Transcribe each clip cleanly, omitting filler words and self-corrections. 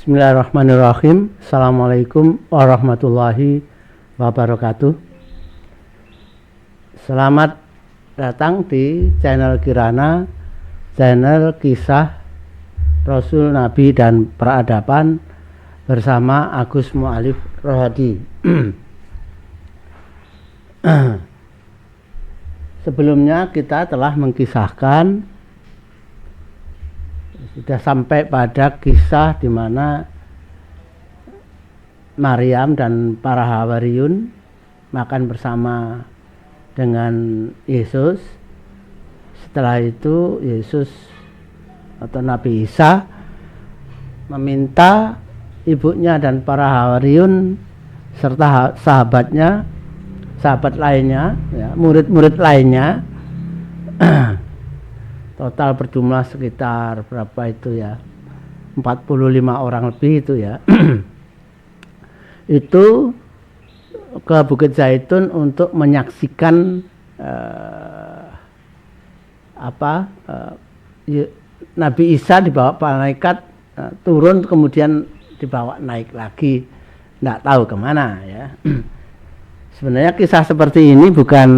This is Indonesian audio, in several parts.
Bismillahirrahmanirrahim. Assalamualaikum warahmatullahi wabarakatuh. Selamat datang di channel Kirana, channel kisah Rasul, Nabi, dan peradaban bersama Agus Mu'alif Rohadi. Sebelumnya kita telah mengkisahkan, sudah sampai pada kisah di mana Maryam dan para Hawariyun makan bersama dengan Yesus. Setelah itu Yesus atau Nabi Isa meminta ibunya dan para Hawariyun serta sahabat lainnya, ya, murid-murid lainnya, total berjumlah sekitar berapa itu ya, 45 orang lebih itu ya, itu ke Bukit Zaitun untuk menyaksikan Nabi Isa dibawa malaikat turun, kemudian dibawa naik lagi, tidak tahu kemana ya. Sebenarnya kisah seperti ini bukan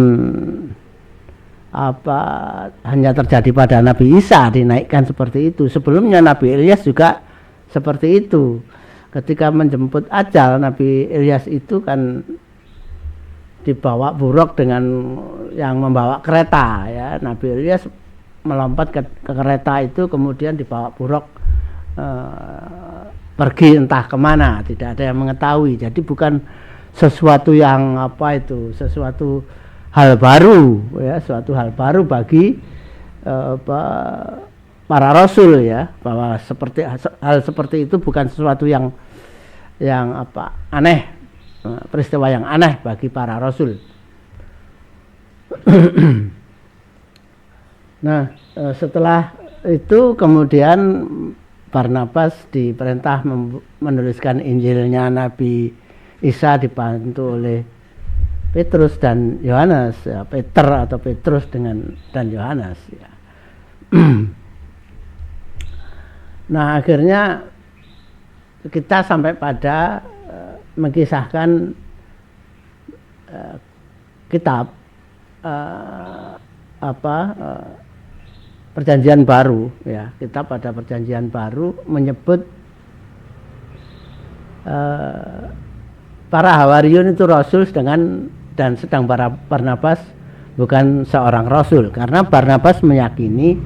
hanya terjadi pada Nabi Isa dinaikkan seperti itu. Sebelumnya Nabi Ilyas juga seperti itu. Ketika menjemput ajal, Nabi Ilyas itu kan dibawa buruk dengan yang membawa kereta ya. Nabi Ilyas melompat ke kereta itu, kemudian dibawa buruk pergi entah kemana, tidak ada yang mengetahui. Jadi bukan sesuatu yang sesuatu hal baru ya, suatu hal baru bagi para rasul ya, bahwa hal seperti itu bukan sesuatu yang aneh, peristiwa yang aneh bagi para rasul. Nah, setelah itu kemudian Barnabas diperintah menuliskan Injilnya Nabi Isa, dibantu oleh Petrus dan Yohanes ya, Petrus dan Yohanes ya. Nah, akhirnya kita sampai pada mengisahkan kitab Perjanjian Baru ya. Kita pada Perjanjian Baru menyebut para Hawariyun itu rasul, dan sedang Barnabas bukan seorang rasul, karena Barnabas meyakini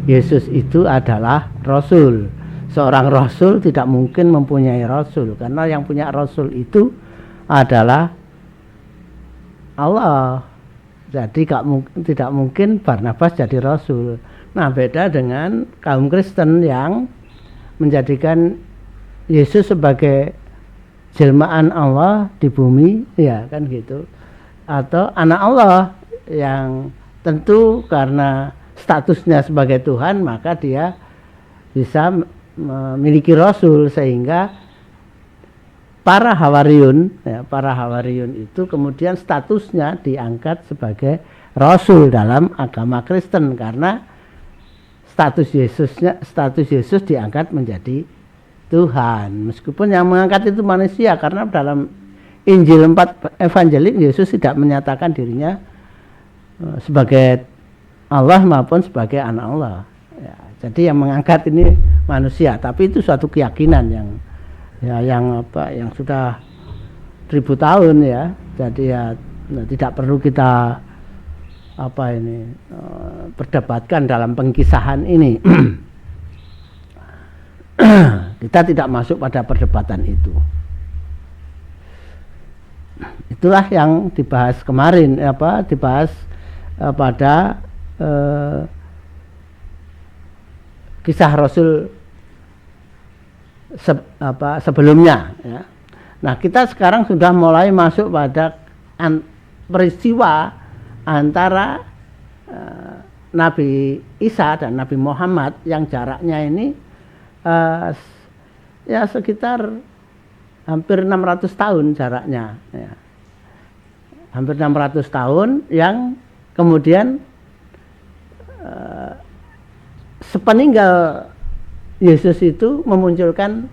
Yesus itu adalah rasul. Seorang rasul tidak mungkin mempunyai rasul, karena yang punya rasul itu adalah Allah. Jadi tidak mungkin Barnabas jadi rasul. Nah, beda dengan kaum Kristen yang menjadikan Yesus sebagai jelmaan Allah di bumi, ya kan gitu, atau anak Allah yang tentu karena statusnya sebagai Tuhan maka dia bisa memiliki rasul, sehingga para Hawariyun itu kemudian statusnya diangkat sebagai rasul dalam agama Kristen, karena status Yesus diangkat menjadi Tuhan, meskipun yang mengangkat itu manusia, karena dalam Injil 4 evangelik Yesus tidak menyatakan dirinya sebagai Allah maupun sebagai anak Allah ya. Jadi yang mengangkat ini manusia, tapi itu suatu keyakinan yang sudah 1000 tahun ya. Jadi ya tidak perlu kita perdebatkan dalam pengkisahan ini. Kita tidak masuk pada perdebatan itu. Itulah yang dibahas kemarin, dibahas pada kisah Rasul sebelumnya ya. Nah, kita sekarang sudah mulai masuk pada peristiwa antara Nabi Isa dan Nabi Muhammad yang jaraknya ini ya sekitar hampir 600 tahun jaraknya ya. Hampir 600 tahun yang kemudian sepeninggal Yesus itu memunculkan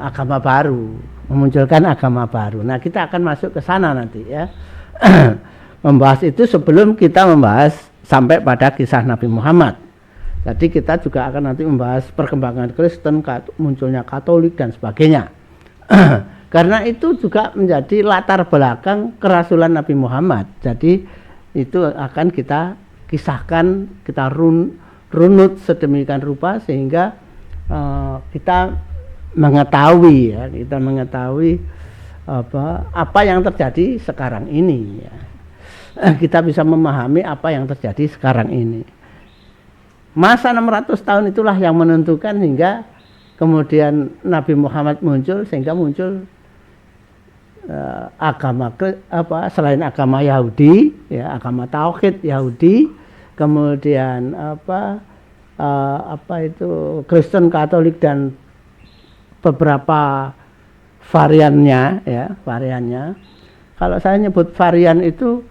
agama baru, memunculkan agama baru. Nah, kita akan masuk ke sana nanti ya. Membahas itu sebelum kita membahas sampai pada kisah Nabi Muhammad. Jadi kita juga akan nanti membahas perkembangan Kristen, munculnya Katolik dan sebagainya. Karena itu juga menjadi latar belakang kerasulan Nabi Muhammad. Jadi itu akan kita kisahkan, kita runut sedemikian rupa sehingga kita mengetahui ya, apa yang terjadi sekarang ini ya. Kita bisa memahami apa yang terjadi sekarang ini. Masa 600 tahun itulah yang menentukan hingga kemudian Nabi Muhammad muncul, sehingga muncul agama selain agama Yahudi ya, agama tauhid Yahudi, kemudian itu Kristen, Katolik dan beberapa variannya ya, variannya. Kalau saya nyebut varian itu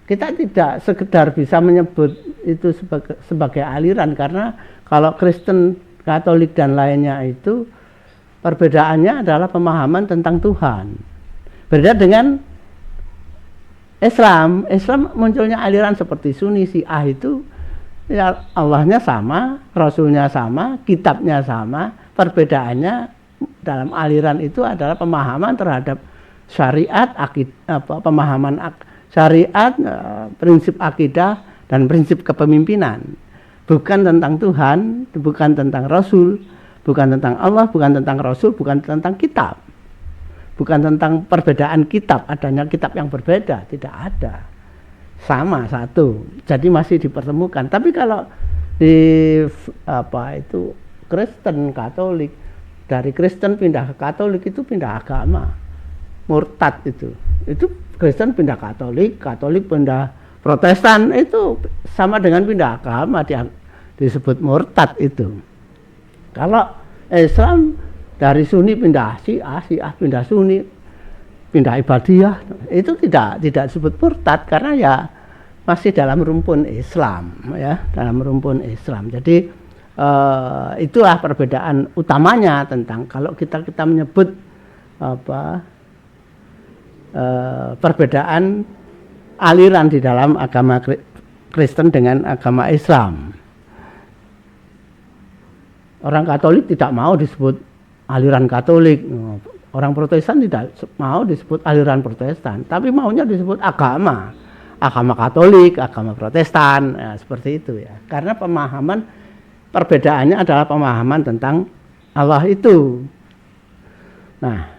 kita tidak sekedar bisa menyebut itu sebagai aliran, karena kalau Kristen, Katolik dan lainnya itu perbedaannya adalah pemahaman tentang Tuhan. Berbeda dengan Islam. Islam munculnya aliran seperti Sunni, Syiah itu ya, Allahnya sama, Rasulnya sama, kitabnya sama. Perbedaannya dalam aliran itu adalah pemahaman terhadap syariat, pemahaman syariat, prinsip akidah dan prinsip kepemimpinan. Bukan tentang Tuhan, bukan tentang Rasul, bukan tentang Allah, bukan tentang Rasul, bukan tentang kitab. Bukan tentang perbedaan kitab, adanya kitab yang berbeda, tidak ada. Sama satu. Jadi masih dipertemukan. Tapi kalau di Kristen, Katolik, dari Kristen pindah ke Katolik itu pindah agama. Murtad itu Kristen pindah Katolik, Katolik pindah Protestan, itu sama dengan pindah agama, disebut murtad itu. Kalau Islam dari Sunni pindah Syiah, Syiah pindah Sunni, pindah Ibadiyah, itu tidak disebut murtad karena ya masih dalam rumpun Islam ya, dalam rumpun Islam. Jadi itulah perbedaan utamanya tentang kalau kita menyebut perbedaan aliran di dalam agama Kristen dengan agama Islam. Orang Katolik tidak mau disebut aliran Katolik, orang Protestan tidak mau disebut aliran Protestan, tapi maunya disebut agama Katolik, agama Protestan, ya, seperti itu ya. Karena perbedaannya adalah pemahaman tentang Allah itu. Nah,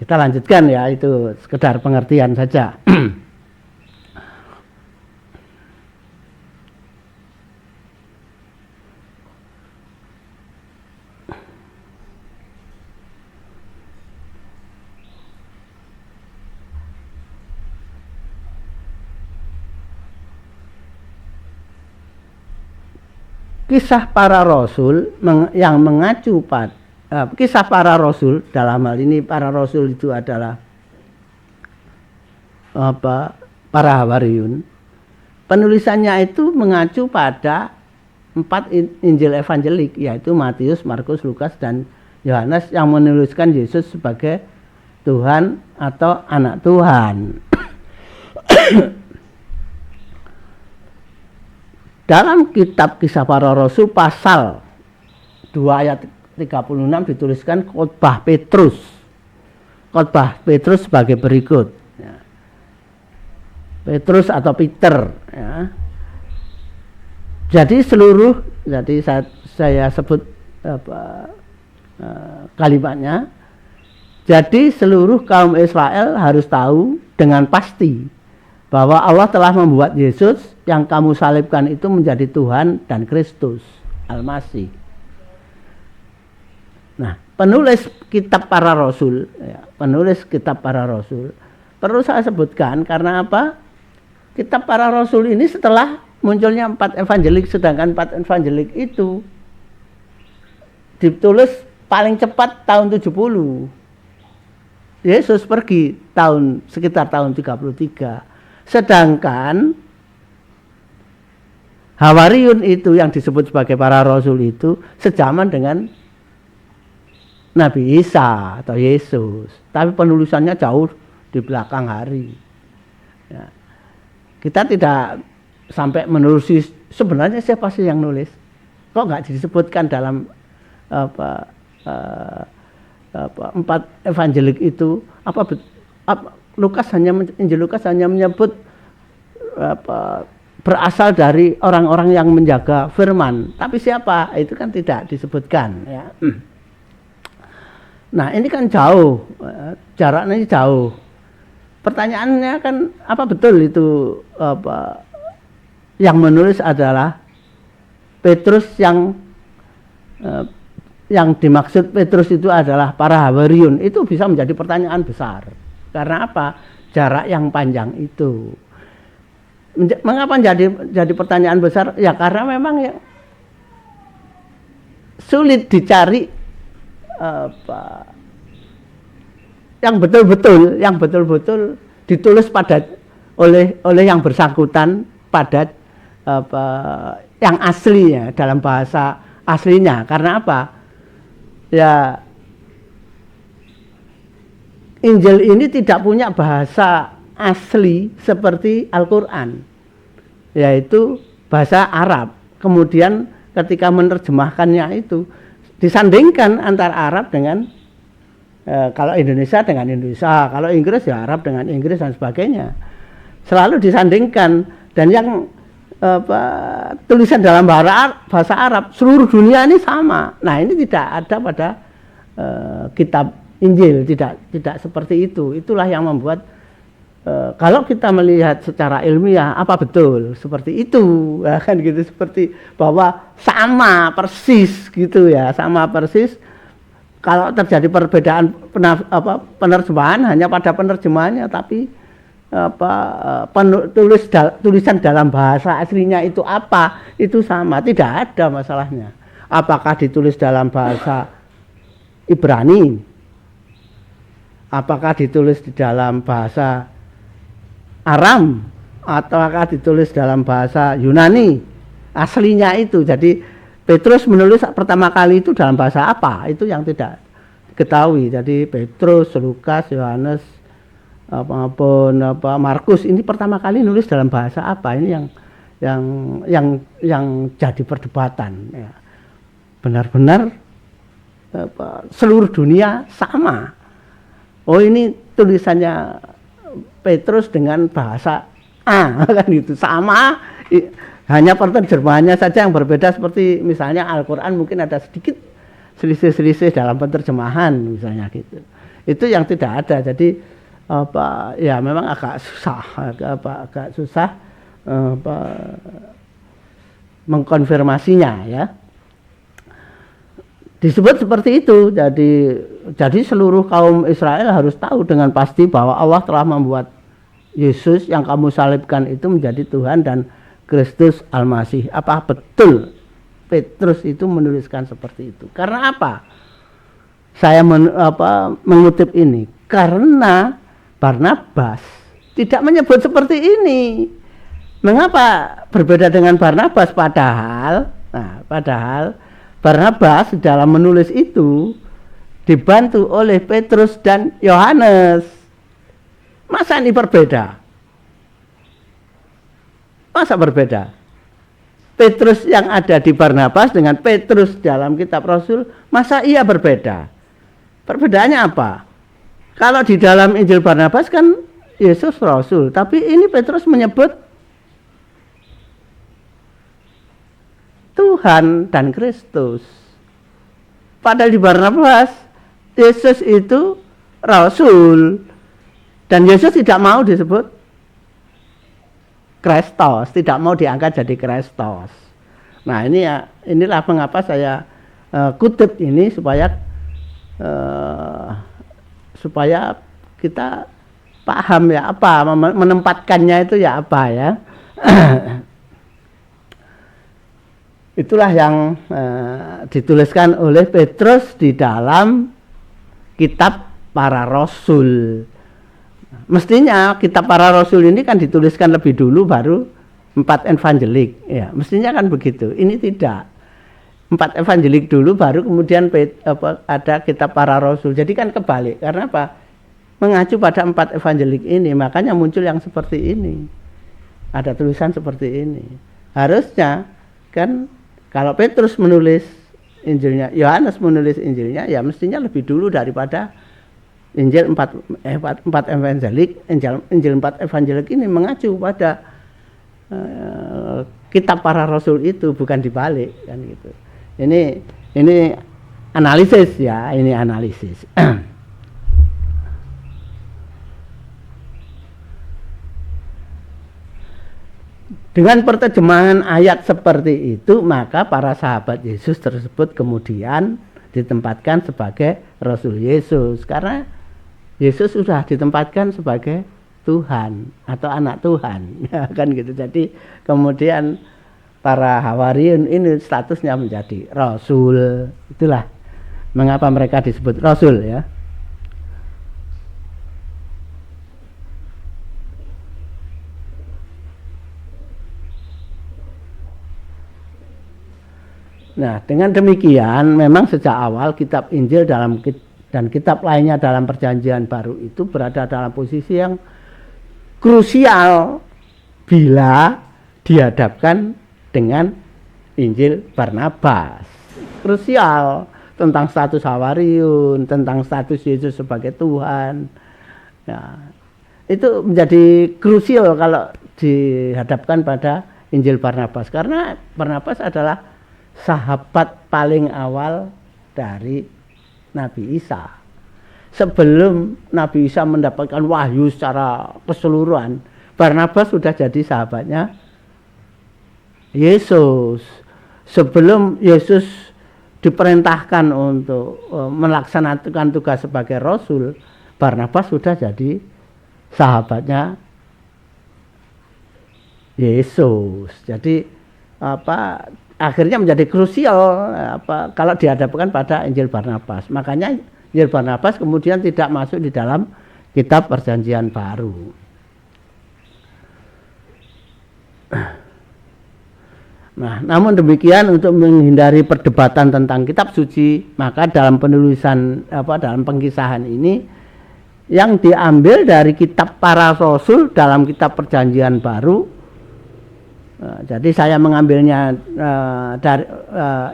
kita lanjutkan ya, itu sekedar pengertian saja. Kisah para rasul yang mengacu pada kisah para rasul, dalam hal ini para rasul itu adalah para Hawariyun. Penulisannya itu mengacu pada 4 Injil evangelik, yaitu Matius, Markus, Lukas dan Yohanes, yang menuliskan Yesus sebagai Tuhan atau anak Tuhan. Dalam kitab Kisah Para Rasul pasal 2 ayat 36 dituliskan khotbah Petrus. Khotbah Petrus sebagai berikut. Ya. Petrus atau Peter. Ya. Jadi saya sebut kalimatnya. Jadi seluruh kaum Israel harus tahu dengan pasti bahwa Allah telah membuat Yesus yang kamu salibkan itu menjadi Tuhan dan Kristus Al-Masih. Nah, penulis kitab para rasul, ya, perlu saya sebutkan karena apa? Kitab para rasul ini setelah munculnya 4 evangelik, sedangkan 4 evangelik itu ditulis paling cepat tahun 70. Yesus pergi sekitar tahun 33. Sedangkan Hawariyun itu yang disebut sebagai para rasul itu sejaman dengan Nabi Isa atau Yesus, tapi penulisannya jauh di belakang hari. Ya. Kita tidak sampai menelusi sebenarnya siapa sih yang nulis, kok nggak disebutkan dalam empat evangelik itu, Lukas Injil Lukas hanya menyebut berasal dari orang-orang yang menjaga firman, tapi siapa itu kan tidak disebutkan ya. Nah ini kan jauh, jaraknya jauh. Pertanyaannya kan apa betul itu yang menulis adalah Petrus, yang dimaksud Petrus itu adalah para Hawariyun? Itu bisa menjadi pertanyaan besar. Karena apa? Jarak yang panjang itu. Mengapa jadi pertanyaan besar? Ya karena memang ya sulit dicari yang betul-betul ditulis oleh yang bersangkutan pada yang aslinya, dalam bahasa aslinya. Karena apa? Ya Injil ini tidak punya bahasa asli seperti Al-Quran, yaitu bahasa Arab. Kemudian ketika menerjemahkannya itu disandingkan antara Arab dengan kalau Indonesia dengan Indonesia, kalau Inggris ya Arab dengan Inggris dan sebagainya. Selalu disandingkan, dan yang tulisan dalam bahasa Arab seluruh dunia ini sama. Nah ini tidak ada pada kitab Injil, tidak seperti itu. Itulah yang membuat kalau kita melihat secara ilmiah apa betul seperti itu ya kan gitu, seperti bahwa sama persis gitu ya, sama persis. Kalau terjadi perbedaan penerjemahan hanya pada penerjemahannya, tapi tulisan dalam bahasa aslinya itu apa, itu sama, tidak ada masalahnya. Apakah ditulis dalam bahasa Ibrani, apakah ditulis di dalam bahasa Aram, ataukah ditulis dalam bahasa Yunani, aslinya itu. Jadi Petrus menulis pertama kali itu dalam bahasa apa, itu yang tidak diketahui. Jadi Petrus, Lukas, Yohanes maupun Markus ini pertama kali nulis dalam bahasa apa, ini yang jadi perdebatan ya. Benar-benar seluruh dunia sama. Oh ini tulisannya Petrus dengan bahasa A kan gitu, sama, hanya penerjemahannya saja yang berbeda. Seperti misalnya Al-Quran mungkin ada sedikit selisih-selisih dalam penerjemahan misalnya gitu. Itu yang tidak ada. Jadi ya memang agak susah mengkonfirmasinya ya. Disebut seperti itu. Jadi seluruh kaum Israel harus tahu dengan pasti bahwa Allah telah membuat Yesus yang kamu salibkan itu menjadi Tuhan dan Kristus Al-Masih. Apa betul Petrus itu menuliskan seperti itu? Karena apa? Saya mengutip ini karena Barnabas tidak menyebut seperti ini. Mengapa berbeda dengan Barnabas? Padahal Barnabas dalam menulis itu dibantu oleh Petrus dan Yohanes. Masa ini berbeda? Masa berbeda? Petrus yang ada di Barnabas dengan Petrus dalam kitab Rasul, masa iya berbeda? Perbedaannya apa? Kalau di dalam Injil Barnabas kan Yesus Rasul, tapi ini Petrus menyebut Tuhan dan Kristus. Padahal di Barnabas Yesus itu Rasul, dan Yesus tidak mau disebut Kristus, tidak mau diangkat jadi Kristus. Nah inilah mengapa saya kutip ini supaya kita paham ya apa menempatkannya itu ya apa ya. Itulah yang dituliskan oleh Petrus di dalam kitab para Rasul. Mestinya kitab para Rasul ini kan dituliskan lebih dulu baru 4 evangelik, ya mestinya kan begitu. Ini tidak. 4 evangelik dulu, baru kemudian ada kitab para rasul. Jadi kan kebalik. Karena apa? Mengacu pada 4 evangelik ini, makanya muncul yang seperti ini. Ada tulisan seperti ini. Harusnya kan kalau Petrus menulis Injilnya, Yohanes menulis Injilnya, ya mestinya lebih dulu daripada Injil 4 evangelik. Injil 4 evangelik ini mengacu pada kitab para rasul itu, bukan dibalik kan gitu. Ini analisis ya, ini analisis. Dengan perterjemahan ayat seperti itu, maka para sahabat Yesus tersebut kemudian ditempatkan sebagai Rasul Yesus, karena Yesus sudah ditempatkan sebagai Tuhan atau anak Tuhan, ya, kan gitu. Jadi kemudian para Hawariun ini statusnya menjadi Rasul. Itulah mengapa mereka disebut Rasul, ya. Nah, dengan demikian memang sejak awal kitab Injil dan kitab lainnya dalam Perjanjian Baru itu berada dalam posisi yang krusial bila dihadapkan dengan Injil Barnabas. Krusial tentang status Hawariun, tentang status Yesus sebagai Tuhan. Ya, itu menjadi krusial kalau dihadapkan pada Injil Barnabas, karena Barnabas adalah sahabat paling awal dari Nabi Isa. Sebelum Nabi Isa mendapatkan wahyu secara keseluruhan, Barnabas sudah jadi sahabatnya Yesus. Sebelum Yesus diperintahkan untuk melaksanakan tugas sebagai Rasul, Barnabas sudah jadi sahabatnya Yesus. Jadi akhirnya menjadi krusial kalau dihadapkan pada Injil Barnabas. Makanya Injil Barnabas kemudian tidak masuk di dalam kitab Perjanjian Baru. Nah, namun demikian, untuk menghindari perdebatan tentang kitab suci, maka dalam penulisan dalam pengkisahan ini yang diambil dari kitab para rasul dalam kitab Perjanjian Baru. Jadi saya mengambilnya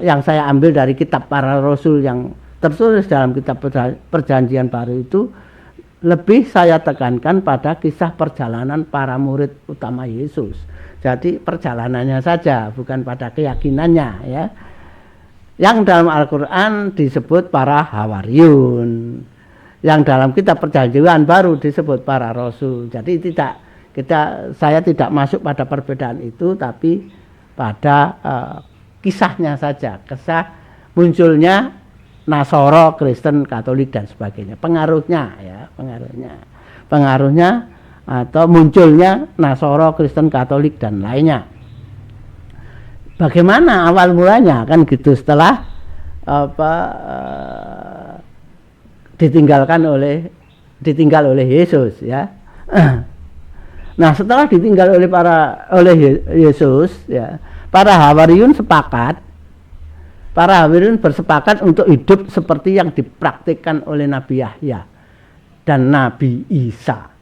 yang saya ambil dari kitab para rasul yang tertulis dalam kitab Perjanjian Baru itu lebih saya tekankan pada kisah perjalanan para murid utama Yesus. Jadi perjalanannya saja, bukan pada keyakinannya, ya. Yang dalam Al-Quran disebut para Hawariun, yang dalam kitab Perjanjian Baru disebut para rasul. Jadi saya tidak masuk pada perbedaan itu, tapi pada kisahnya saja, kisah munculnya Nasoro, Kristen, Katolik dan sebagainya, pengaruhnya atau munculnya Nasoro, Kristen, Katolik dan lainnya. Bagaimana awal mulanya, kan gitu, setelah ditinggal oleh Yesus, ya. Nah, setelah ditinggal oleh Yesus, ya, para Hawariun bersepakat untuk hidup seperti yang dipraktikkan oleh Nabi Yahya dan Nabi Isa.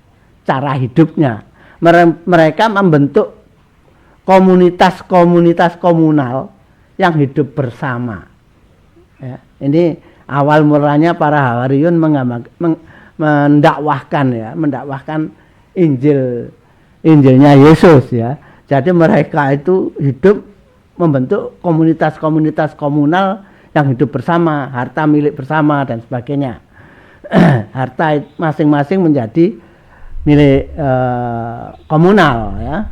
Cara hidupnya, mereka membentuk komunitas komunal yang hidup bersama, ya. Ini awal mulanya para Hawariun mendakwahkan Injilnya Yesus, ya. Jadi mereka itu hidup membentuk komunitas komunal yang hidup bersama, harta milik bersama dan sebagainya. Harta masing-masing menjadi milik komunal, ya.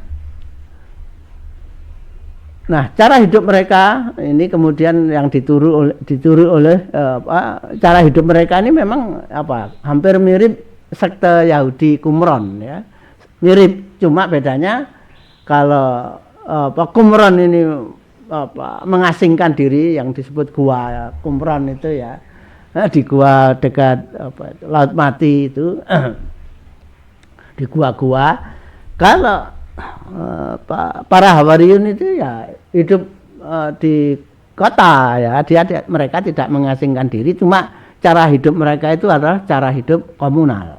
Nah, cara hidup mereka ini kemudian yang dituru oleh cara hidup mereka ini memang hampir mirip sekte Yahudi Qumran, ya. Mirip, cuma bedanya kalau Qumran ini mengasingkan diri, yang disebut gua Qumran itu, ya, di gua dekat Laut Mati itu. Di gua-gua. Kalau para Hawariyun itu ya hidup di kota ya, mereka tidak mengasingkan diri, cuma cara hidup mereka itu adalah cara hidup komunal.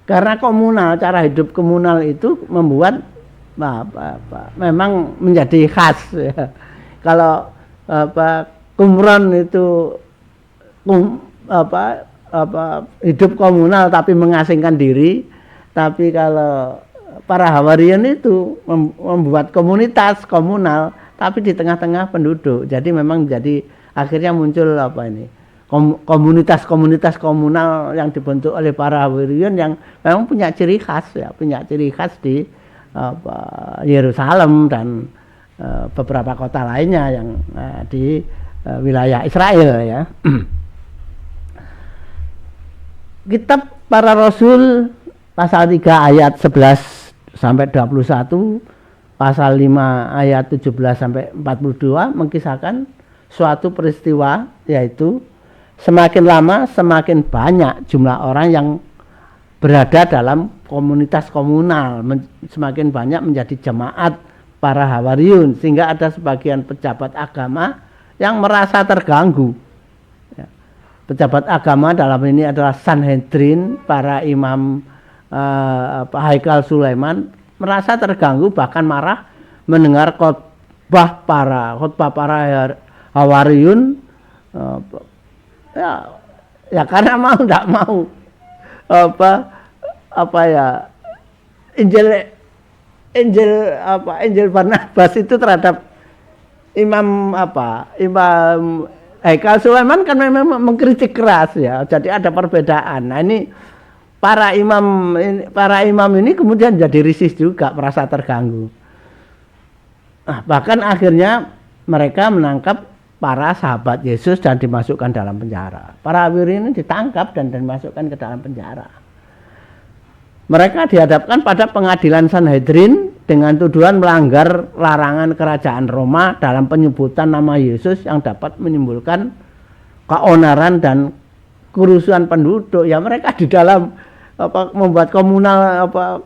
Karena komunal, cara hidup komunal itu membuat memang menjadi khas ya. Kalau kumron itu hidup komunal tapi mengasingkan diri, tapi kalau para Hawariyun itu membuat komunitas komunal tapi di tengah-tengah penduduk. Jadi memang menjadi akhirnya muncul komunitas-komunitas komunal yang dibentuk oleh para Hawariyun yang memang punya ciri khas ya, punya ciri khas di Yerusalem dan beberapa kota lainnya yang di wilayah Israel ya. Kitab Para Rasul pasal 3 ayat 11 sampai 21, pasal 5 ayat 17 sampai 42 mengisahkan suatu peristiwa, yaitu semakin lama semakin banyak jumlah orang yang berada dalam komunitas komunal, semakin banyak menjadi jemaat para Hawariyun, sehingga ada sebagian pejabat agama yang merasa terganggu. Pejabat agama dalam ini adalah Sanhedrin, para imam Haikal Sulaiman, merasa terganggu bahkan marah mendengar khotbah para Hawariyun. Ya karena tidak mau Injil Barnabas itu terhadap imam Haikal Sulaiman kan memang mengkritik keras ya. Jadi ada perbedaan. Nah ini para imam ini kemudian jadi risih juga, merasa terganggu. Nah, bahkan akhirnya mereka menangkap para sahabat Yesus dan dimasukkan dalam penjara. Para Hawariyun ini ditangkap dan dimasukkan ke dalam penjara. Mereka dihadapkan pada pengadilan Sanhedrin dengan tuduhan melanggar larangan kerajaan Roma dalam penyebutan nama Yesus yang dapat menimbulkan keonaran dan kerusuhan penduduk. Ya mereka di dalam membuat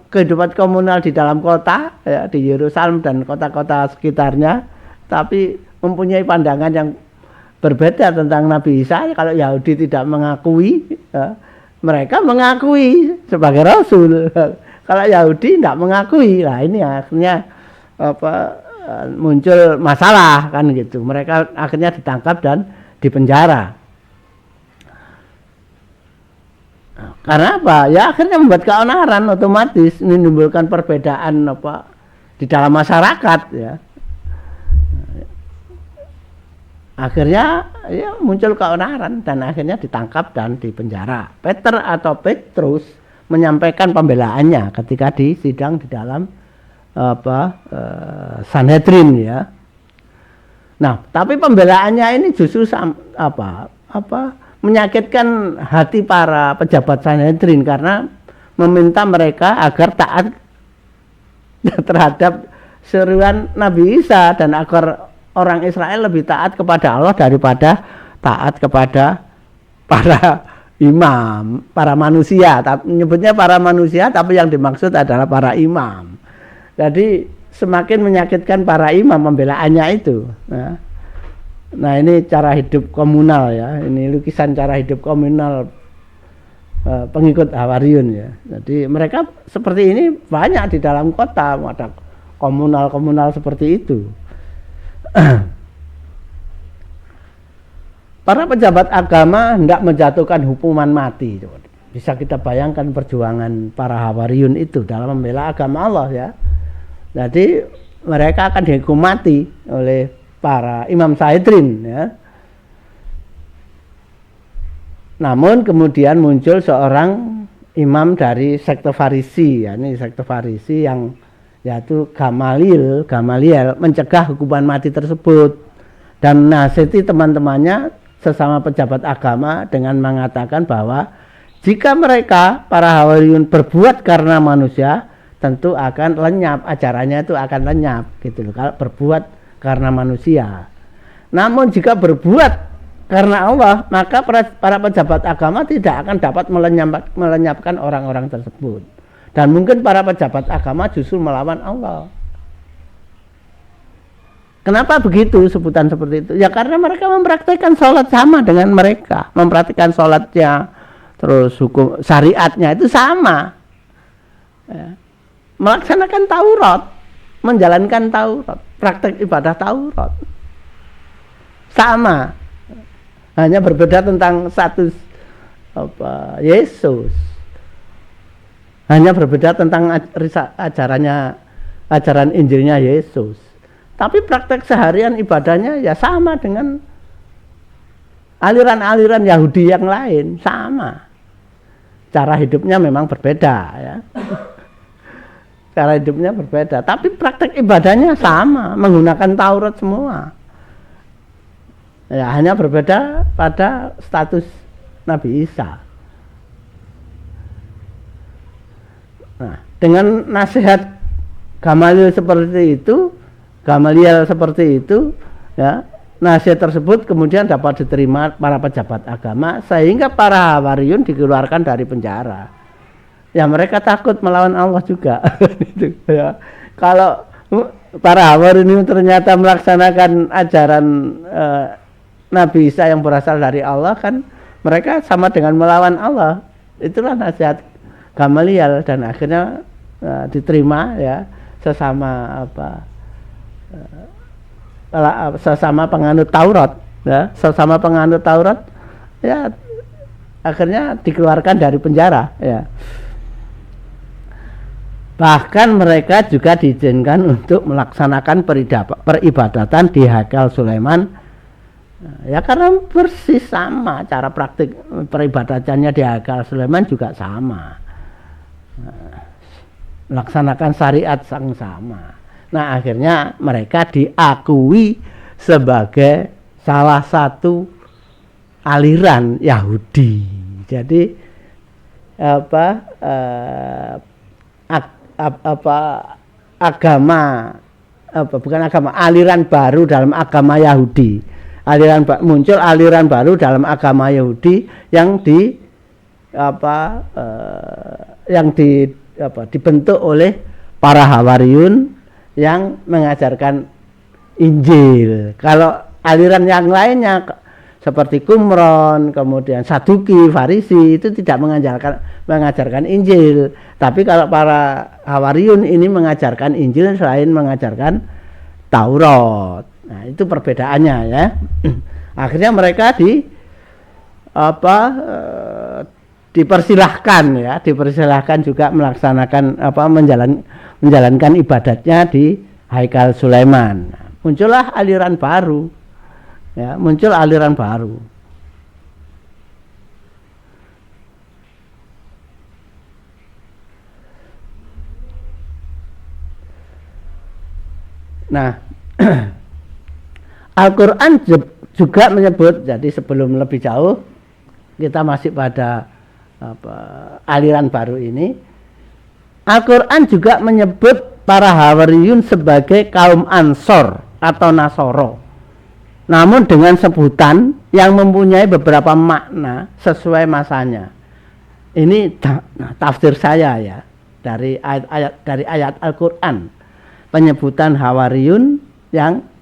kehidupan komunal di dalam kota ya, di Yerusalem dan kota-kota sekitarnya, tapi mempunyai pandangan yang berbeda tentang Nabi Isa. Kalau Yahudi tidak mengakui ya, mereka mengakui sebagai Rasul. Kalau Yahudi tidak mengakui, nah ini akhirnya muncul masalah kan gitu. Mereka akhirnya ditangkap dan dipenjara. Karena apa? Ya akhirnya membuat keonaran, otomatis menimbulkan perbedaan di dalam masyarakat ya. Akhirnya ya muncul keonaran dan akhirnya ditangkap dan dipenjara. Peter atau Petrus menyampaikan pembelaannya ketika disidang di dalam Sanhedrin ya. Nah, tapi pembelaannya ini justru menyakitkan hati para pejabat Sanhedrin karena meminta mereka agar taat terhadap seruan Nabi Isa dan agar orang Israel lebih taat kepada Allah daripada taat kepada para imam, para manusia. Menyebutnya para manusia, tapi yang dimaksud adalah para imam. Jadi semakin menyakitkan para imam pembelaannya itu. Nah ini cara hidup komunal ya. Ini lukisan cara hidup komunal pengikut Hawariyun ya. Jadi mereka seperti ini banyak di dalam kota, ada komunal-komunal seperti itu. Para pejabat agama hendak menjatuhkan hukuman mati. Bisa kita bayangkan perjuangan para Hawariyun itu dalam membela agama Allah ya. Jadi mereka akan dihukum mati oleh para imam Sanhedrin ya. Namun kemudian muncul seorang imam dari sekte Farisi ya. Ini sekte Farisi yang yaitu Gamaliel mencegah hukuman mati tersebut dan nasihati teman-temannya sesama pejabat agama dengan mengatakan bahwa jika mereka para Hawariyun berbuat karena manusia, tentu akan lenyap, ajarannya itu akan lenyap gitu loh, kalau berbuat karena manusia. Namun jika berbuat karena Allah, maka para pejabat agama tidak akan dapat melenyapkan orang-orang tersebut. Dan mungkin para pejabat agama justru melawan Allah. Kenapa begitu sebutan seperti itu? Ya karena mereka mempraktikkan sholat sama dengan mereka, mempraktikkan sholatnya, terus hukum syariatnya itu sama, ya. Melaksanakan Taurat, menjalankan Taurat, praktek ibadah Taurat sama, hanya berbeda tentang status Yesus, hanya berbeda tentang ajaran Injilnya Yesus. Tapi praktek seharian ibadahnya ya sama dengan aliran-aliran Yahudi yang lain, sama. Cara hidupnya memang berbeda ya. Cara hidupnya berbeda, tapi praktek ibadahnya sama, menggunakan Taurat semua. Ya, hanya berbeda pada status Nabi Isa. Nah, dengan nasihat Gamaliel seperti itu, ya, nasihat tersebut kemudian dapat diterima para pejabat agama sehingga para Hawariyun dikeluarkan dari penjara. Ya mereka takut melawan Allah juga. Gitu, ya. Kalau para Hawariyun ternyata melaksanakan ajaran Nabi Isa yang berasal dari Allah, kan mereka sama dengan melawan Allah. Itulah nasihat Gamaliel dan akhirnya diterima ya sesama penganut Taurat, ya, sesama penganut Taurat, ya, akhirnya dikeluarkan dari penjara, ya. Bahkan mereka juga diizinkan untuk melaksanakan peribadatan di Haikal Sulaiman, ya karena persis sama cara praktik peribadatannya di Haikal Sulaiman juga sama, melaksanakan syariat yang sama. Nah akhirnya mereka diakui sebagai salah satu aliran Yahudi. Jadi aliran baru dalam agama Yahudi. Muncul aliran baru dalam agama Yahudi yang dibentuk oleh para Hawariyun yang mengajarkan Injil. Kalau aliran yang lainnya seperti Qumran, kemudian Saduki, Farisi itu tidak mengajarkan Injil. Tapi kalau para Hawariyun ini mengajarkan Injil selain mengajarkan Taurat. Nah, itu perbedaannya ya. Akhirnya mereka dipersilahkan juga melaksanakan menjalankan ibadatnya di Haikal Sulaiman. Muncullah aliran baru, ya, muncul aliran baru. Nah, Al-Quran juga menyebut, jadi sebelum lebih jauh kita masih pada aliran baru ini, Al-Quran juga menyebut para Hawariyun sebagai kaum Ansor atau Nasoro, namun dengan sebutan yang mempunyai beberapa makna sesuai masanya. Ini tafsir saya ya dari ayat Al-Quran, penyebutan Hawariyun yang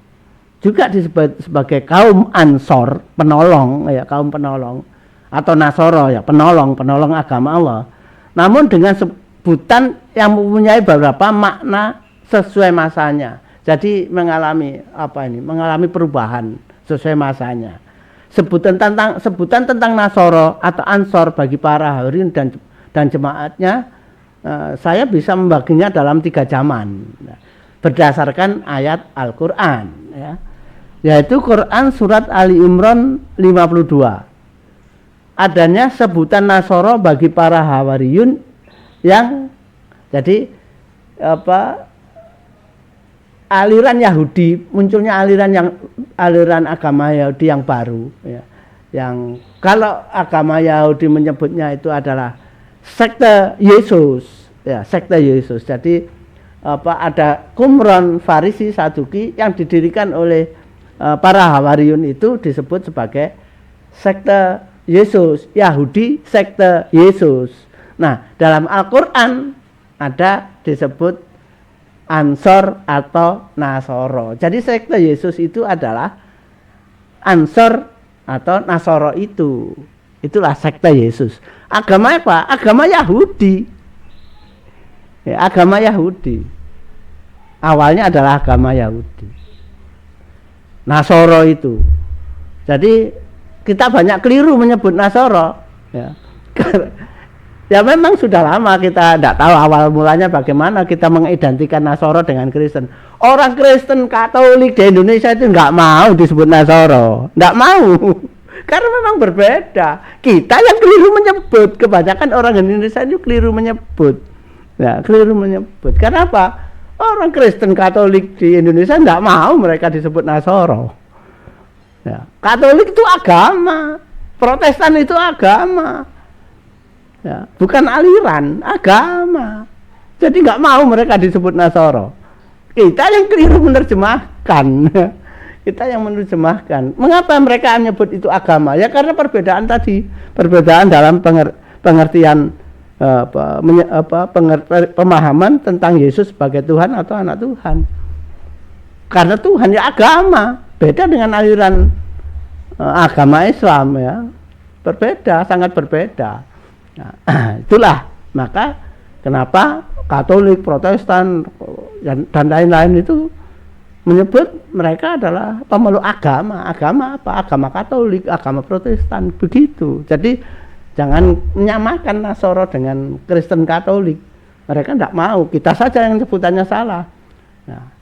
juga disebut sebagai kaum Ansor, penolong ya, kaum penolong, atau Nasoro ya, penolong agama Allah, namun dengan sebutan yang mempunyai beberapa makna sesuai masanya. Jadi mengalami perubahan sesuai masanya. Sebutan tentang Nasoro atau Ansor bagi para Hawariyun dan jemaatnya, saya bisa membaginya dalam 3 zaman berdasarkan ayat Al-Quran ya. Yaitu Quran surat Ali Imran 52. Adanya sebutan Nasoro bagi para Hawariyun yang jadi aliran Yahudi, munculnya aliran agama Yahudi yang baru ya, yang kalau agama Yahudi menyebutnya itu adalah sekte Yesus, ya, sekte Yesus. Jadi ada Qumran, Farisi, Saduki yang didirikan oleh para Hawariyun itu disebut sebagai sekte Yesus, Yahudi sekte Yesus. Nah, dalam Al-Qur'an ada disebut Ansor atau Nasoro. Jadi sekte Yesus itu adalah Ansor atau Nasoro itu. Itulah sekte Yesus. Agama apa? Agama Yahudi. Ya, agama Yahudi. Awalnya adalah agama Yahudi. Nasoro itu. Jadi kita banyak keliru menyebut Nasoro. Ya. Ya memang sudah lama kita tidak tahu awal mulanya bagaimana kita mengidentikan Nasoro dengan Kristen. Orang Kristen Katolik di Indonesia itu nggak mau disebut Nasoro, nggak mau, karena memang berbeda. Kita yang keliru menyebut, kebanyakan orang Indonesia itu keliru menyebut, ya keliru menyebut. Kenapa? Orang Kristen Katolik di Indonesia nggak mau mereka disebut Nasoro. Ya, Katolik itu agama, Protestan itu agama. Ya, bukan aliran, agama. Jadi nggak mau mereka disebut Nasoro. Kita yang keliru menerjemahkan. Kita yang menerjemahkan. Mengapa mereka menyebut itu agama? Ya karena perbedaan tadi, perbedaan dalam pengertian pemahaman tentang Yesus sebagai Tuhan atau anak Tuhan. Karena Tuhan ya agama, beda dengan aliran agama Islam ya. Berbeda, sangat berbeda. Nah, itulah maka kenapa Katolik, Protestan dan lain-lain itu menyebut mereka adalah pemeluk agama. Agama apa? Agama Katolik, agama Protestan, begitu. Jadi jangan menyamakan Nasoro dengan Kristen Katolik. Mereka tidak mau, kita saja yang sebutannya salah.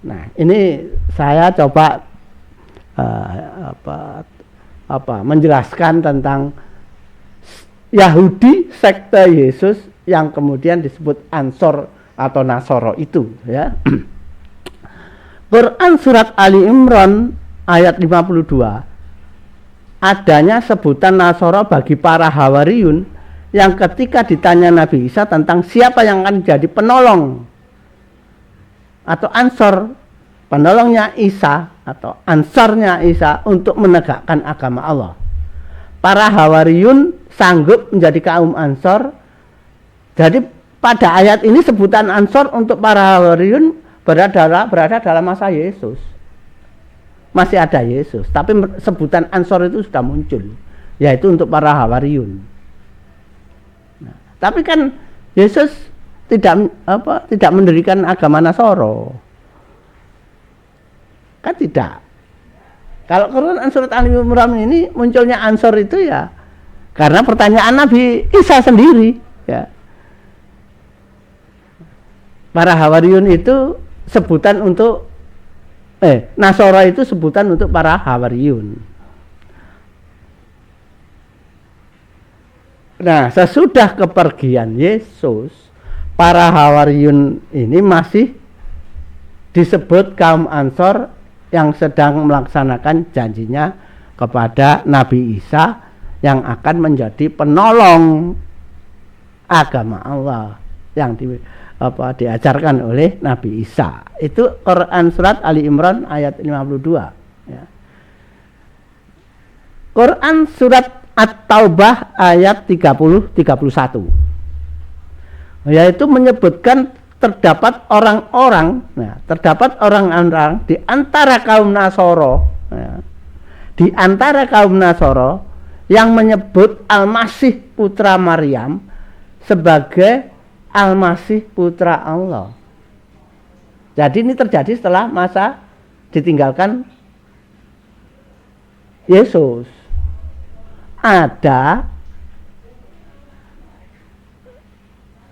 Nah ini saya coba menjelaskan tentang Yahudi sekte Yesus yang kemudian disebut Ansor atau Nasoro itu ya. Quran surat Ali Imran ayat 52 adanya sebutan Nasoro bagi para Hawariyun yang ketika ditanya Nabi Isa tentang siapa yang akan jadi penolong atau Ansor, penolongnya Isa atau Ansornya Isa untuk menegakkan agama Allah. Para Hawariyun sanggup menjadi kaum Ansor. Jadi pada ayat ini sebutan Ansor untuk para Hawariyun berada dalam masa Yesus. Masih ada Yesus, tapi sebutan Ansor itu sudah muncul, yaitu untuk para Hawariyun. Nah, tapi kan Yesus tidak mendirikan agama Nasoro. Kan tidak. Kalau Quran surat Ali Imran ini munculnya Ansor itu ya karena pertanyaan Nabi Isa sendiri ya. Para Hawariyun itu sebutan untuk Nasoro itu sebutan untuk para Hawariyun. Nah, sesudah kepergian Yesus, para Hawariyun ini masih disebut kaum Ansor yang sedang melaksanakan janjinya kepada Nabi Isa yang akan menjadi penolong agama Allah yang diajarkan oleh Nabi Isa. Itu Quran surat Ali Imran ayat 52 ya. Quran surat At-Taubah ayat 30-31 yaitu menyebutkan terdapat orang-orang di antara kaum Nasoro ya, di antara kaum Nasoro yang menyebut Al-Masih putra Maryam sebagai Al-Masih putra Allah. Jadi ini terjadi setelah masa ditinggalkan Yesus. Ada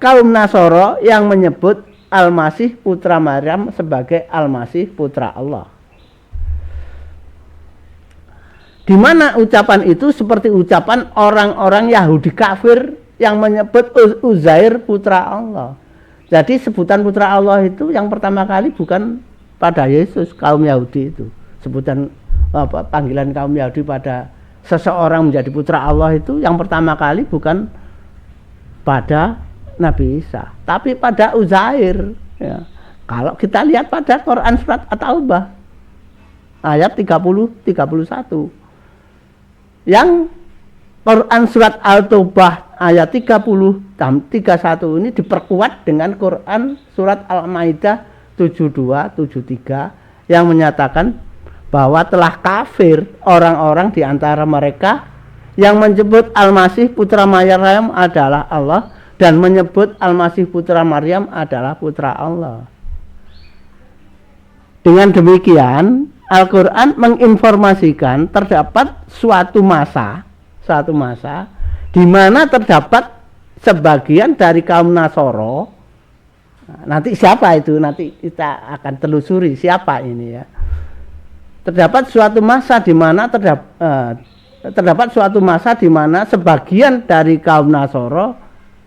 kaum Nasoro yang menyebut Al-Masih putra Maryam sebagai Al-Masih putra Allah. Di mana ucapan itu seperti ucapan orang-orang Yahudi kafir yang menyebut Uzair putra Allah. Jadi sebutan putra Allah itu yang pertama kali bukan pada Yesus, kaum Yahudi itu. Sebutan panggilan kaum Yahudi pada seseorang menjadi putra Allah itu yang pertama kali bukan pada Nabi Isa, tapi pada Uzair. Ya. Kalau kita lihat pada Quran surat At-Taubah ayat 30-31, yang Quran surat Al-Taubah ayat 30 dan 31 ini diperkuat dengan Quran surat Al-Maidah 72-73 yang menyatakan bahwa telah kafir orang-orang di antara mereka yang menyebut Al-Masih putra Maryam adalah Allah dan menyebut Al-Masih putra Maryam adalah putra Allah. Dengan demikian, Al-Quran menginformasikan terdapat suatu masa di mana terdapat sebagian dari kaum Nasoro. Nanti siapa itu? Nanti kita akan telusuri siapa ini ya. Terdapat suatu masa di mana sebagian dari kaum Nasoro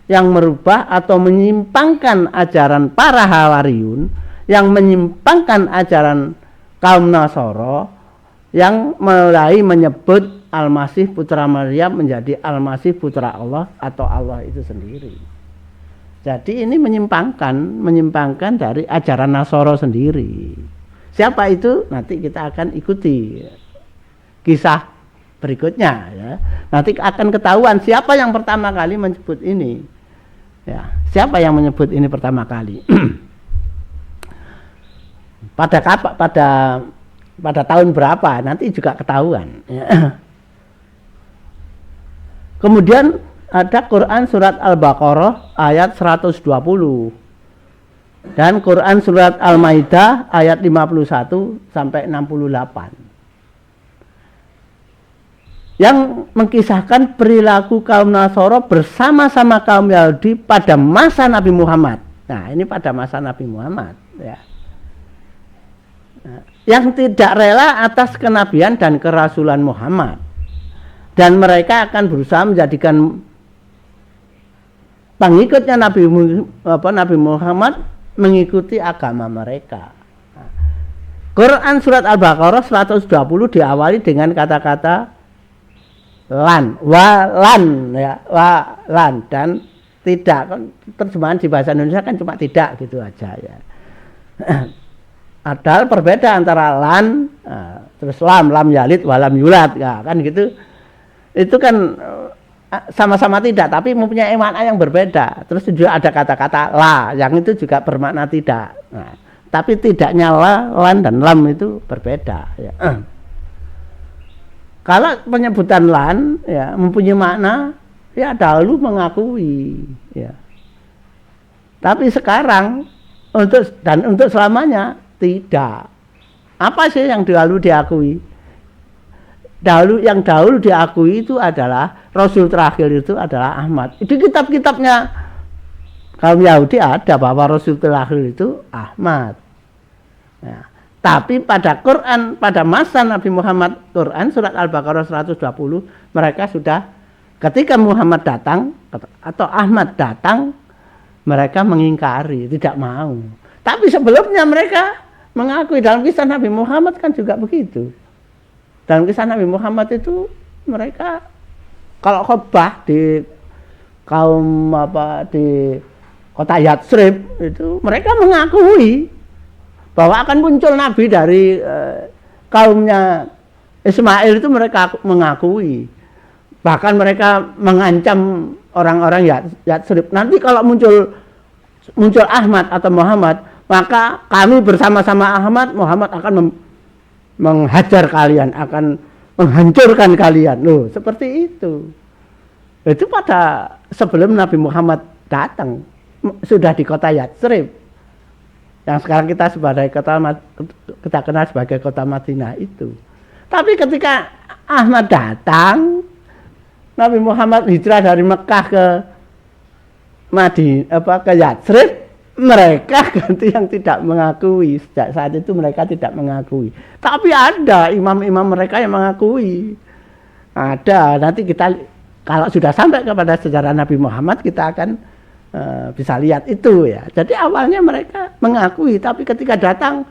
yang merubah atau menyimpangkan ajaran para Hawariyun, yang menyimpangkan ajaran kaum Nasoro, yang mulai menyebut Al-Masih putra Maryam menjadi Al-Masih putra Allah atau Allah itu sendiri. Jadi ini menyimpangkan dari ajaran Nasoro sendiri. Siapa itu? Nanti kita akan ikuti kisah berikutnya ya. Nanti akan ketahuan siapa yang pertama kali menyebut ini. Ya, siapa yang menyebut ini pertama kali? pada tahun berapa nanti juga ketahuan ya. Kemudian ada Quran surat Al-Baqarah ayat 120 dan Quran surat Al-Maidah ayat 51 sampai 68 yang mengkisahkan perilaku kaum Nasoro bersama-sama kaum Yahudi pada masa Nabi Muhammad. Nah, ini pada masa Nabi Muhammad ya. Yang tidak rela atas kenabian dan kerasulan Muhammad, dan mereka akan berusaha menjadikan pengikutnya Nabi Muhammad mengikuti agama mereka. Quran surat Al-Baqarah 120 diawali dengan kata-kata lan, dan tidak. Terjemahan di bahasa Indonesia kan cuma tidak gitu aja ya. Ada perbedaan antara lan terus lam yalid walam yulad ya, kan gitu. Itu kan sama-sama tidak tapi mempunyai makna yang berbeda. Terus juga ada kata-kata la yang itu juga bermakna tidak. Nah, tapi tidaknya lan dan lam itu berbeda ya. Kalau penyebutan lan ya mempunyai makna ya dahulu mengakui ya. Tapi sekarang untuk selamanya tidak. Apa sih yang dahulu diakui? Yang dahulu diakui itu adalah Rasul terakhir itu adalah Ahmad. Di kitab-kitabnya kaum Yahudi ada bahwa Rasul terakhir itu Ahmad. Ya. Tapi pada Quran, pada masa Nabi Muhammad, Quran surat Al-Baqarah 120, mereka sudah ketika Muhammad datang atau Ahmad datang, mereka mengingkari, tidak mau. Tapi sebelumnya mereka mengakui. Dalam kisah Nabi Muhammad kan juga begitu. Dalam kisah Nabi Muhammad itu mereka kalau khotbah di di kota Yatsrib itu mereka mengakui bahwa akan muncul nabi dari kaumnya Ismail, itu mereka mengakui. Bahkan mereka mengancam orang-orang Yatsrib, nanti kalau muncul Ahmad atau Muhammad, maka kami bersama-sama Muhammad akan menghajar kalian, akan menghancurkan kalian. Loh, seperti itu. Itu pada sebelum Nabi Muhammad datang, sudah di kota Yatsrib. Yang sekarang kita kenal sebagai kota Madinah itu. Tapi ketika Ahmad datang, Nabi Muhammad hijrah dari Mekah ke Yatsrib, mereka ganti yang tidak mengakui. Sejak saat itu mereka tidak mengakui. Tapi ada imam-imam mereka yang mengakui. Ada. Nanti kita kalau sudah sampai kepada sejarah Nabi Muhammad, kita akan bisa lihat itu ya. Jadi awalnya mereka mengakui, tapi ketika datang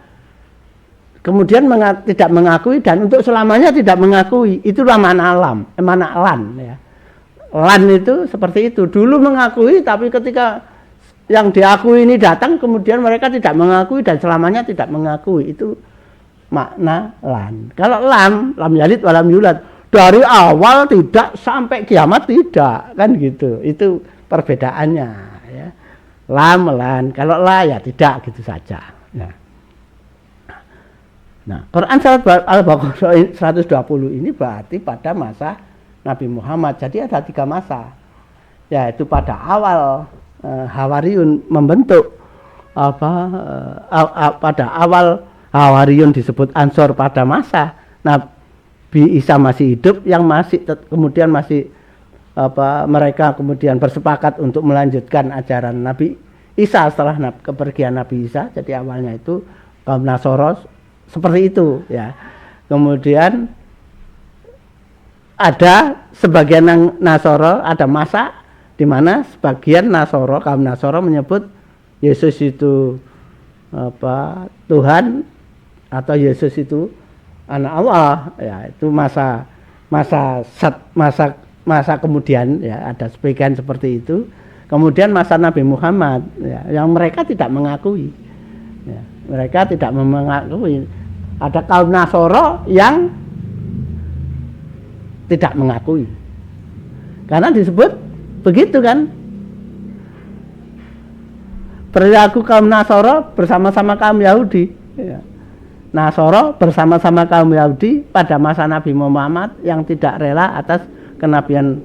kemudian tidak mengakui dan untuk selamanya tidak mengakui. Itulah mana lan ya. Lan itu seperti itu. Dulu mengakui tapi ketika yang diakui ini datang kemudian mereka tidak mengakui dan selamanya tidak mengakui. Itu makna lan. Kalau lam yalid walam yulad, dari awal tidak sampai kiamat tidak, kan gitu. Itu perbedaannya ya. Lan. Kalau la ya tidak, gitu saja. Ya. Nah, Quran surat Al-Baqarah 120 ini berarti pada masa Nabi Muhammad. Jadi ada 3 masa. Yaitu pada awal Hawariyun membentuk pada awal Hawariyun disebut Ansor pada masa Nabi Isa masih hidup, yang masih kemudian masih mereka kemudian bersepakat untuk melanjutkan ajaran Nabi Isa setelah kepergian Nabi Isa. Jadi awalnya itu kaum Nasoro seperti itu ya. Kemudian ada sebagian Nasoro, ada masa di mana sebagian Nasoro, kaum Nasoro menyebut Yesus itu Tuhan atau Yesus itu anak Allah ya. Itu masa kemudian ya, ada sebagian seperti itu. Kemudian masa Nabi Muhammad ya, yang mereka tidak mengakui ya, mereka tidak mengakui. Ada kaum Nasoro yang tidak mengakui karena disebut begitu kan, perilaku kaum Nasoro bersama-sama kaum Yahudi ya. Nasoro bersama-sama kaum Yahudi pada masa Nabi Muhammad yang tidak rela atas kenabian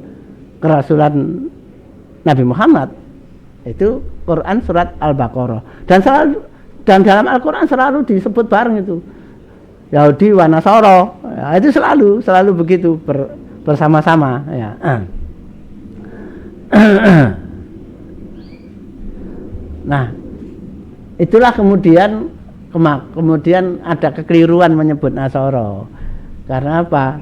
kerasulan Nabi Muhammad. Itu Quran surat Al-Baqarah. Dan dalam Al-Quran selalu disebut bareng itu Yahudi wa Nasoro ya, itu selalu begitu bersama-sama ya. Nah, itulah kemudian ada kekeliruan menyebut Nasoro. Karena apa?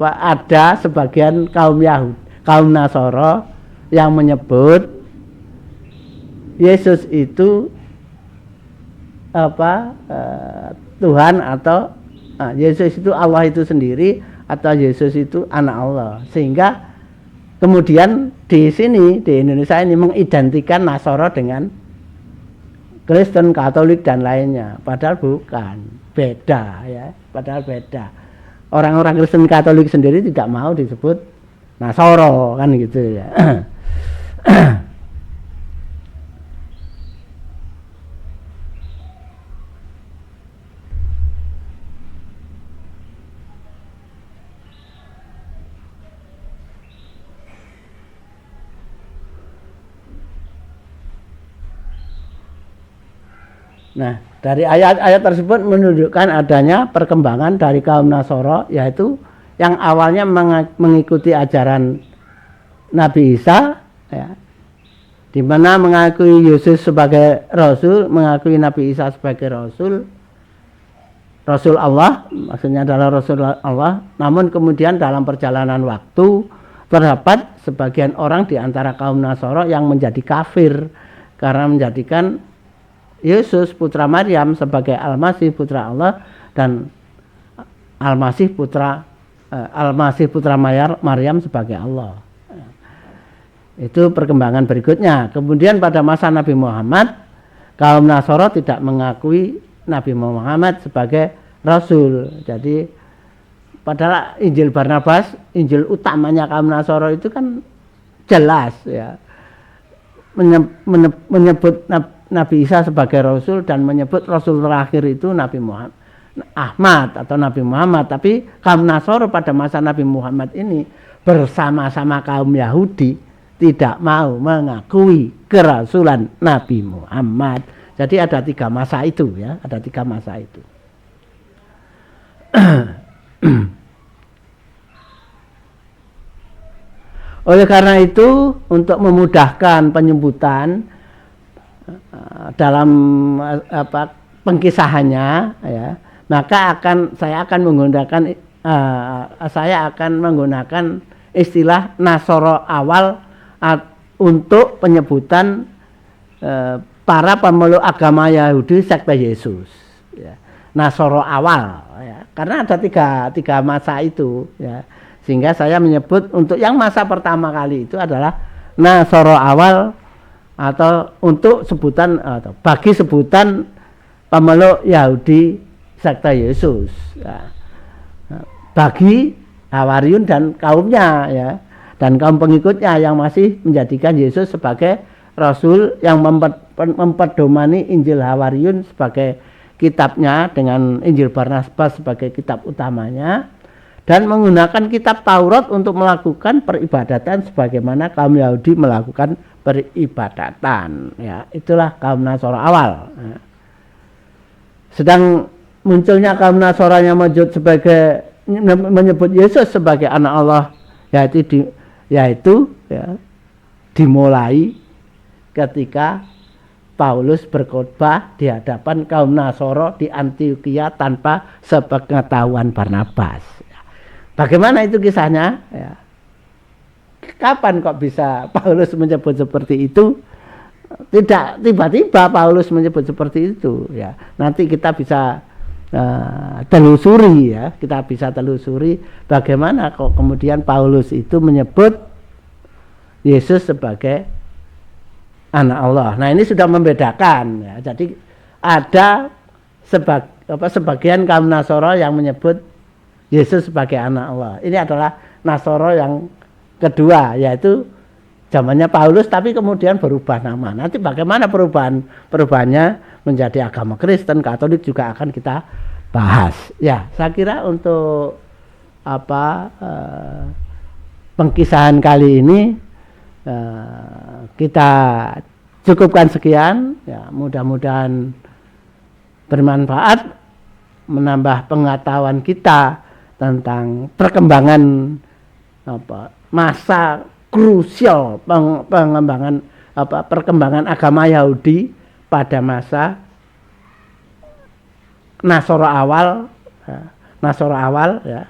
Ada sebagian kaum Nasoro yang menyebut Yesus itu Tuhan, atau Yesus itu Allah itu sendiri, atau Yesus itu anak Allah. Sehingga kemudian di sini, di Indonesia ini mengidentikan Nasoro dengan Kristen, Katolik dan lainnya. Padahal bukan, beda ya. Padahal beda. Orang-orang Kristen Katolik sendiri tidak mau disebut Nasoro kan gitu ya. Nah, dari ayat-ayat tersebut menunjukkan adanya perkembangan dari kaum Nasoro, yaitu yang awalnya mengikuti ajaran Nabi Isa, ya, di mana mengakui Yesus sebagai Rasul, mengakui Nabi Isa sebagai Rasul Allah, maksudnya adalah Rasul Allah. Namun kemudian dalam perjalanan waktu terdapat sebagian orang di antara kaum Nasoro yang menjadi kafir karena menjadikan Yesus putra Maryam sebagai Al-Masih putra Allah dan Al-Masih putra Maryam sebagai Allah. Itu perkembangan berikutnya. Kemudian pada masa Nabi Muhammad, kaum Nasoro tidak mengakui Nabi Muhammad sebagai Rasul. Jadi padahal Injil Barnabas, Injil utamanya kaum Nasoro itu kan jelas ya, menyebut Nabi Isa sebagai Rasul dan menyebut Rasul terakhir itu Nabi Muhammad Ahmad atau Nabi Muhammad. Tapi kaum Nasoro pada masa Nabi Muhammad ini bersama-sama kaum Yahudi tidak mau mengakui kerasulan Nabi Muhammad. Jadi ada 3 masa itu ya, ada 3 masa itu. Oleh karena itu, untuk memudahkan penyebutan dalam pengkisahannya ya, maka saya akan menggunakan istilah Nasoro awal untuk penyebutan para pemeluk agama Yahudi sekte Yesus ya. Nasoro awal ya. Karena ada tiga masa itu ya. Sehingga saya menyebut untuk yang masa pertama kali itu adalah Nasoro awal, atau untuk sebutan atau bagi sebutan pemeluk Yahudi sekte Yesus ya. Bagi Hawariyun dan kaumnya ya, dan kaum pengikutnya yang masih menjadikan Yesus sebagai Rasul, yang memperdomani Injil Hawariyun sebagai kitabnya dengan Injil Barnabas sebagai kitab utamanya, dan menggunakan kitab Taurat untuk melakukan peribadatan sebagaimana kaum Yahudi melakukan peribadatan ya. Itulah kaum Nasara awal ya. Sedang munculnya kaum Nasara yang menyebut Yesus sebagai anak Allah yaitu ya, dimulai ketika Paulus berkhotbah di hadapan kaum Nasara di Antiokhia tanpa sepengetahuan Barnabas. Bagaimana itu kisahnya? Ya. Kapan kok bisa Paulus menyebut seperti itu? Tidak tiba-tiba Paulus menyebut seperti itu. Ya. Nanti kita bisa telusuri ya. Kita bisa telusuri bagaimana kok kemudian Paulus itu menyebut Yesus sebagai anak Allah. Nah, ini sudah membedakan ya. Jadi ada sebagian kaum Nasara yang menyebut Yesus sebagai anak Allah. Ini adalah Nasara yang kedua, yaitu zamannya Paulus tapi kemudian berubah nama. Nanti bagaimana perubahannya menjadi agama Kristen, Katolik juga akan kita bahas. Ya, saya kira untuk pengkisahan kali ini kita cukupkan sekian ya, mudah-mudahan bermanfaat, menambah pengetahuan kita tentang perkembangan masa krusial perkembangan agama Yahudi pada masa Nasara awal ya,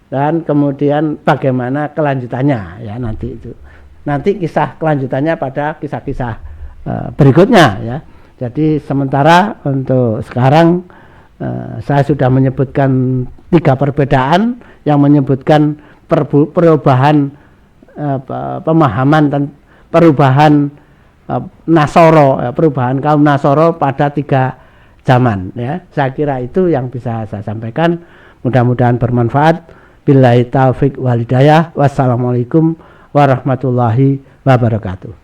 dan kemudian bagaimana kelanjutannya ya, nanti kisah kelanjutannya pada kisah-kisah berikutnya ya. Jadi sementara untuk sekarang saya sudah menyebutkan 3 perbedaan yang menyebutkan perubahan pemahaman dan perubahan Nasara, perubahan kaum Nasara pada 3 zaman ya. Saya kira itu yang bisa saya sampaikan. Mudah-mudahan bermanfaat. Billahi taufik wal hidayah. Wassalamualaikum warahmatullahi wabarakatuh.